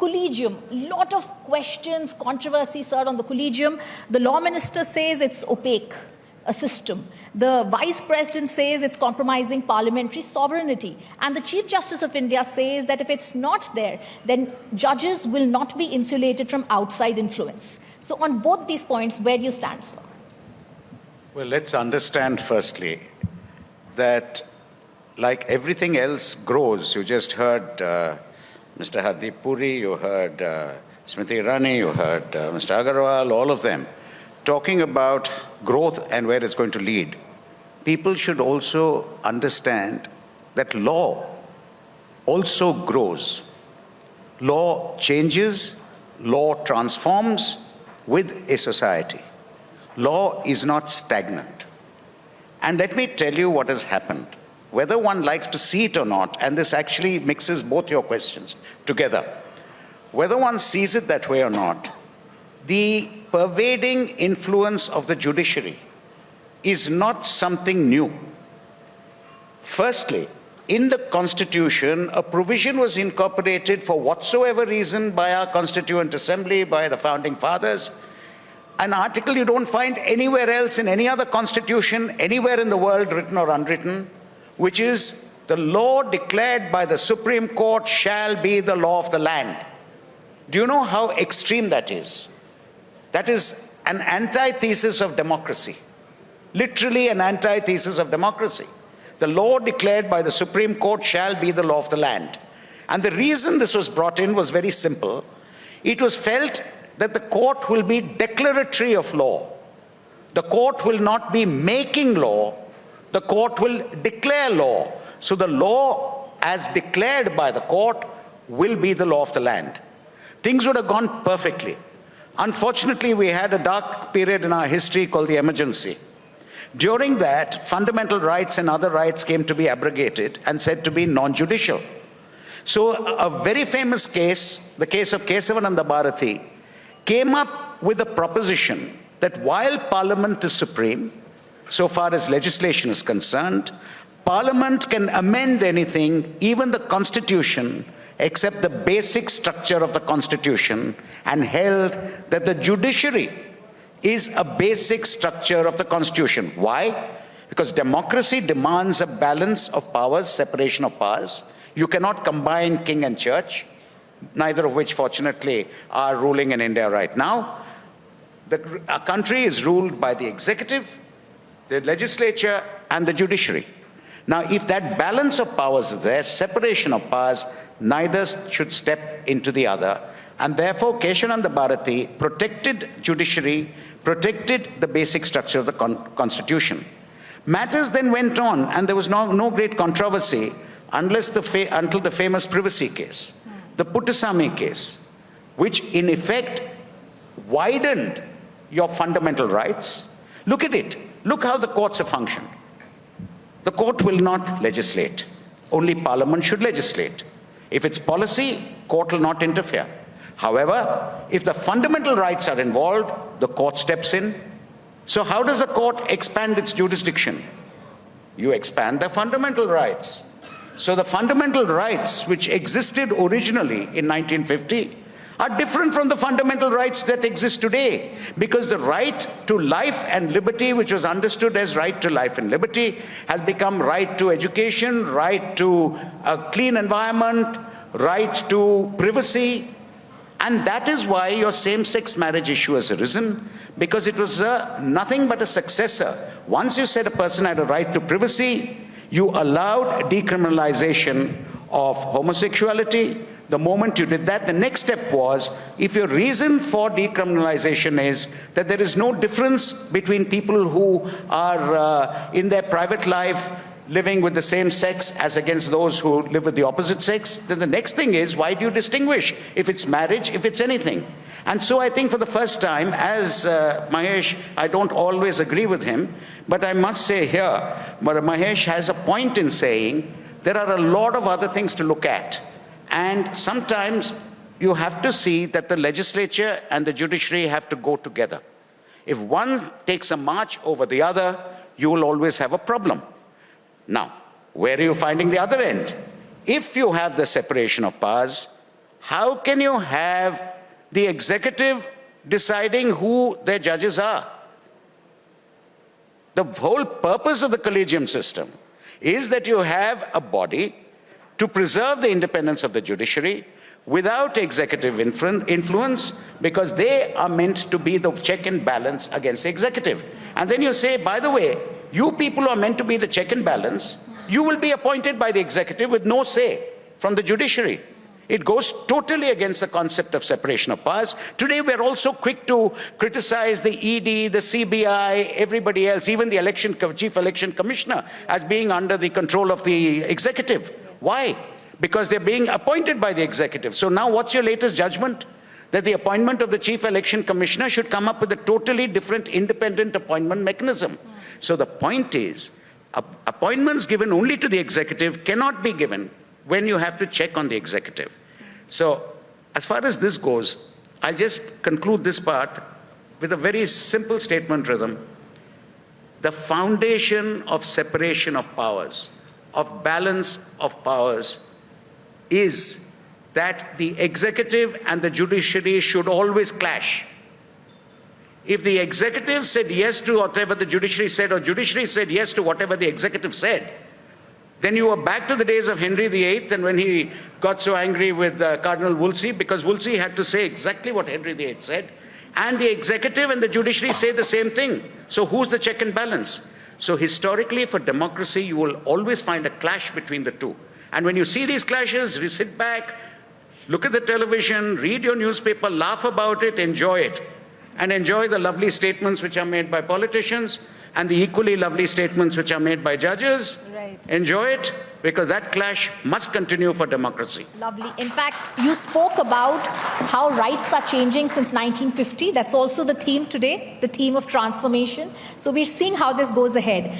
Collegium, lot of questions, controversy, sir, on the Collegium. The law minister says it's opaque, a system. The vice president says it's compromising parliamentary sovereignty. And the Chief Justice of India says that if it's not there, then judges will not be insulated from outside influence. So on both these points, where do you stand, sir? Well, let's understand firstly that like everything else grows. You just heard Mr. Hardeep Puri, you heard Smriti Irani, you heard Mr. Agarwal, all of them talking about growth and where it's going to lead. People should also understand that law also grows. Law changes, law transforms with a society. Law is not stagnant. And let me tell you what has happened. Whether one likes to see it or not, and this actually mixes both your questions together, whether one sees it that way or not, the pervading influence of the judiciary is not something new. Firstly, in the Constitution, a provision was incorporated for whatsoever reason by our Constituent Assembly, by the Founding Fathers, an article you don't find anywhere else in any other constitution, anywhere in the world, written or unwritten, which is the law declared by the Supreme Court shall be the law of the land. Do you know how extreme that is? That is an antithesis of democracy. Literally an antithesis of democracy. The law declared by the Supreme Court shall be the law of the land. And the reason this was brought in was very simple. It was felt that the court will be declaratory of law. The court will not be making law. The court will declare law. So the law as declared by the court will be the law of the land. Things would have gone perfectly. Unfortunately, we had a dark period in our history called the emergency. During that, fundamental rights and other rights came to be abrogated and said to be non-judicial. So a very famous case, the case of Kesavananda Bharati, came up with a proposition that while Parliament is supreme, so far as legislation is concerned, Parliament can amend anything, even the Constitution, except the basic structure of the Constitution, and held that the judiciary is a basic structure of the Constitution. Why? Because democracy demands a balance of powers, separation of powers. You cannot combine king and church, neither of which, fortunately, are ruling in India right now. Our country is ruled by the executive, the legislature, and the judiciary. Now, if that balance of powers is there, separation of powers, neither should step into the other. And therefore, Kesavananda Bharati protected judiciary, protected the basic structure of the Constitution. Matters then went on, and there was no great controversy until the famous privacy case, the Puttasamy case, which in effect widened your fundamental rights. Look at it. Look how the courts have functioned. The court will not legislate. Only Parliament should legislate. If it's policy, court will not interfere. However, if the fundamental rights are involved, the court steps in. So how does the court expand its jurisdiction? You expand the fundamental rights. So the fundamental rights which existed originally in 1950 are different from the fundamental rights that exist today, because the right to life and liberty, which was understood as right to life and liberty, has become right to education, right to a clean environment, right to privacy. And that is why your same-sex marriage issue has arisen, because it was nothing but a successor. Once you said a person had a right to privacy, you allowed decriminalization of homosexuality. The moment you did that, the next step was, if your reason for decriminalization is that there is no difference between people who are in their private life living with the same sex as against those who live with the opposite sex, then the next thing is, why do you distinguish? If it's marriage, if it's anything. And so I think for the first time, as Mahesh, I don't always agree with him, but I must say here, but Mahesh has a point in saying there are a lot of other things to look at. And sometimes you have to see that the legislature and the judiciary have to go together. If one takes a march over the other, you will always have a problem. Now, where are you finding the other end? If you have the separation of powers, How can you have the executive deciding who their judges are? The whole purpose of the collegium system is that you have a body to preserve the independence of the judiciary without executive influence, because they are meant to be the check and balance against the executive. And then you say, by the way, you people who are meant to be the check and balance, you will be appointed by the executive with no say from the judiciary. It goes totally against the concept of separation of powers. Today, we're also quick to criticize the ED, the CBI, everybody else, even the chief election commissioner, as being under the control of the executive. Why? Because they're being appointed by the executive. So now what's your latest judgment? That the appointment of the chief election commissioner should come up with a totally different independent appointment mechanism. So the point is, appointments given only to the executive cannot be given when you have to check on the executive. So as far as this goes, I'll just conclude this part with a very simple statement rhythm. The foundation of separation of powers, of balance of powers, is that the executive and the judiciary should always clash. If the executive said yes to whatever the judiciary said, or judiciary said yes to whatever the executive said, then you were back to the days of Henry VIII, and when he got so angry with Cardinal Wolsey, because Wolsey had to say exactly what Henry VIII said, and the executive and the judiciary say the same thing. So who's the check and balance? So historically, for democracy, you will always find a clash between the two. And when you see these clashes, you sit back, look at the television, read your newspaper, laugh about it, enjoy it. And enjoy the lovely statements which are made by politicians, and the equally lovely statements which are made by judges. Right. Enjoy it, because that clash must continue for democracy. Lovely. In fact, you spoke about how rights are changing since 1950. That's also the theme today, the theme of transformation. So we're seeing how this goes ahead.